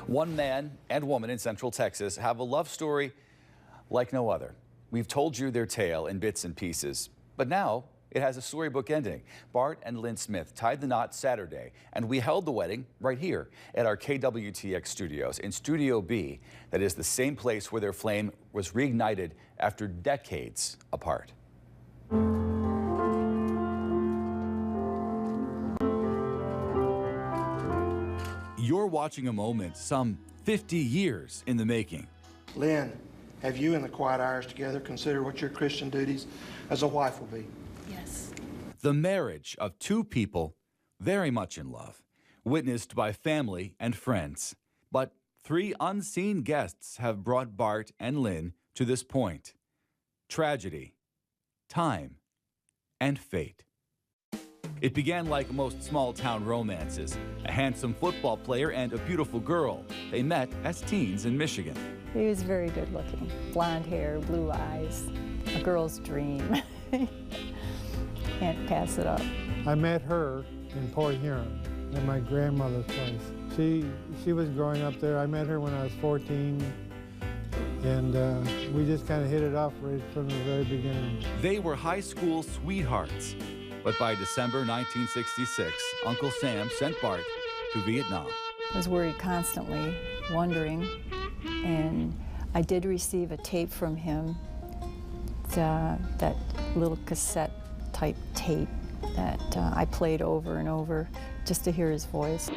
One man and woman in Central Texas have a love story like no other. We've told you their tale in bits and pieces, but now it has a storybook ending. Bart and Lynn Smith tied the knot Saturday, and we held the wedding right here at our Kwtx studios in Studio B. That is the same place where their flame was reignited after decades apart. You're watching a moment some 50 years in the making. Lynn, have you and the quiet hours together considered what your Christian duties as a wife will be? Yes. The marriage of two people very much in love, witnessed by family and friends. But three unseen guests have brought Bart and Lynn to this point: tragedy, time, and fate. It began like most small-town romances. A handsome football player and a beautiful girl. They met as teens in Michigan. He was very good looking. Blonde hair, blue eyes, a girl's dream. Can't pass it up. I met her in Port Huron at my grandmother's place. She was growing up there. I met her when I was 14, and we just kind of hit it off right from the very beginning. They were high school sweethearts. But by December 1966, Uncle Sam sent Bart to Vietnam. I was worried constantly, wondering, and I did receive a tape from him, that little cassette-type tape that I played over and over just to hear his voice.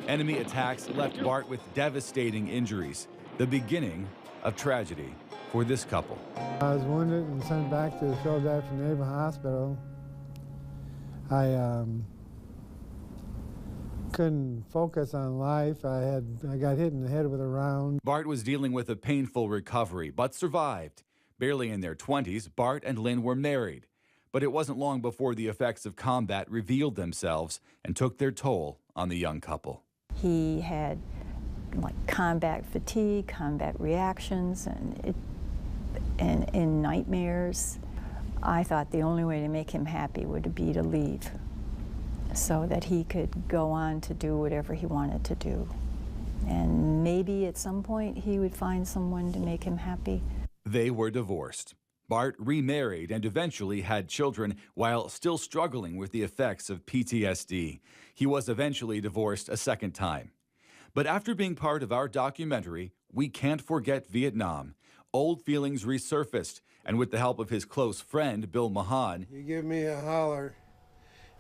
Enemy attacks left Bart with devastating injuries, the beginning of tragedy for this couple. I was wounded and sent back to the Philadelphia Naval Hospital. I couldn't focus on life. I got hit in the head with a round. Bart was dealing with a painful recovery, but survived. Barely in their 20s, Bart and Lynn were married. But it wasn't long before the effects of combat revealed themselves and took their toll on the young couple. He had like combat fatigue, combat reactions, and nightmares. I thought the only way to make him happy would be to leave so that he could go on to do whatever he wanted to do. And maybe at some point he would find someone to make him happy. They were divorced. Bart remarried and eventually had children while still struggling with the effects of PTSD. He was eventually divorced a second time. But after being part of our documentary, We Can't Forget Vietnam, old feelings resurfaced, and with the help of his close friend, Bill Mahan, You give me a holler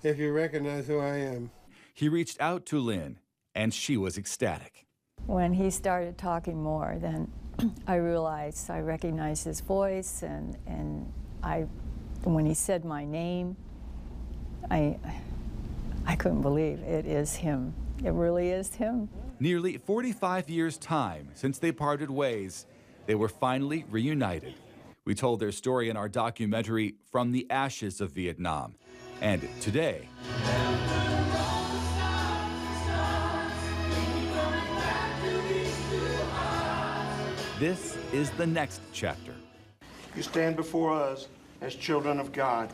if you recognize who I am. he reached out to Lynn, and she was ecstatic. When he started talking more, then I realized I recognized his voice, and when he said my name, I couldn't believe it is him. It really is him. Nearly 45 years' time since they parted ways, they were finally reunited. We told their story in our documentary, From the Ashes of Vietnam. And today, this is the next chapter. You stand before us as children of God,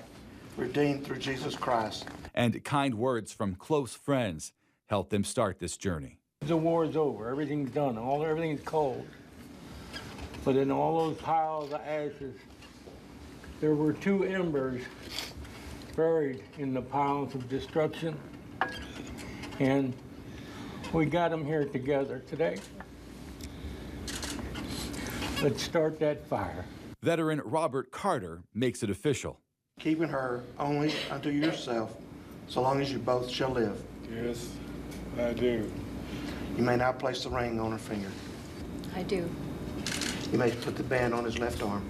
redeemed through Jesus Christ. And kind words from close friends helped them start this journey. The war's over. Everything's done. Everything's cold. But in all those piles of ashes, there were two embers buried in the piles of destruction. And we got them here together today. Let's start that fire. Veteran Robert Carter makes it official. Keeping her only unto yourself, so long as you both shall live. Yes, I do. You may now place the ring on her finger. I do. You may put the band on his left arm.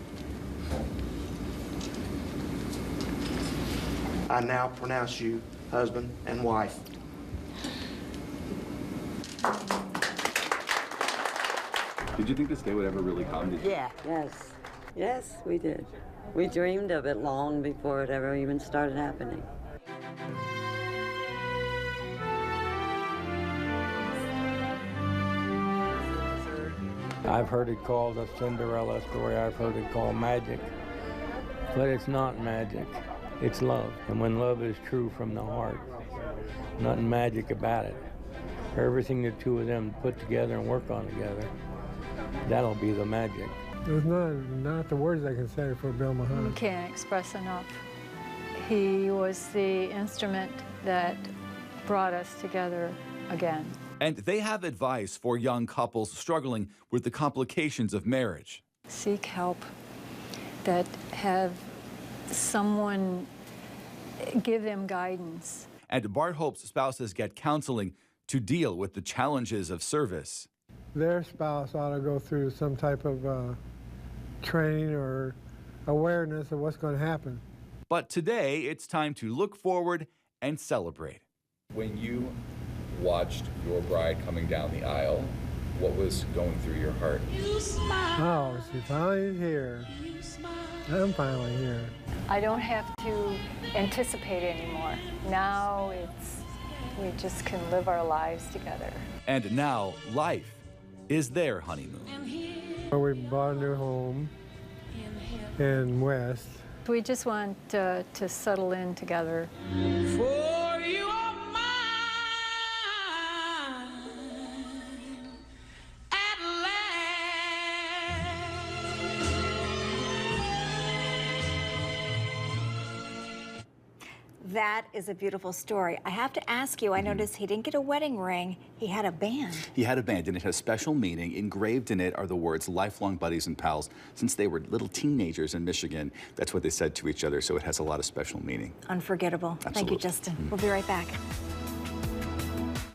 I now pronounce you husband and wife. Did you think this day would ever really come? Yeah. Yes. Yes, we did. We dreamed of it long before it ever even started happening. I've heard it called a Cinderella story. I've heard it called magic. But it's not magic. It's love. And when love is true from the heart, nothing magic about it. for everything the two of them put together and work on together. That'll be the magic. There's not the words I can say for Bill Mahoney. Can't express enough. He was the instrument that brought us together again. And they have advice for young couples struggling with the complications of marriage. Seek help, that have someone give them guidance. And Bart hopes spouses get counseling to deal with the challenges of service. Their spouse ought to go through some type of training or awareness of what's going to happen. But today, it's time to look forward and celebrate. When you watched your bride coming down the aisle, what was going through your heart? Oh, she's finally here. I'm finally here. I don't have to anticipate anymore. Now we just can live our lives together. And now, life is their honeymoon. We bought a new home in West. We just want to settle in together. For you are mine at last. That is a beautiful story. I have to ask you, I noticed he didn't get a wedding ring, he had a band. He had a band, and it had a special meaning. Engraved in it are the words, lifelong buddies and pals. Since they were little teenagers in Michigan, that's what they said to each other, so it has a lot of special meaning. Unforgettable. Absolutely. Thank you, Justin. We'll be right back.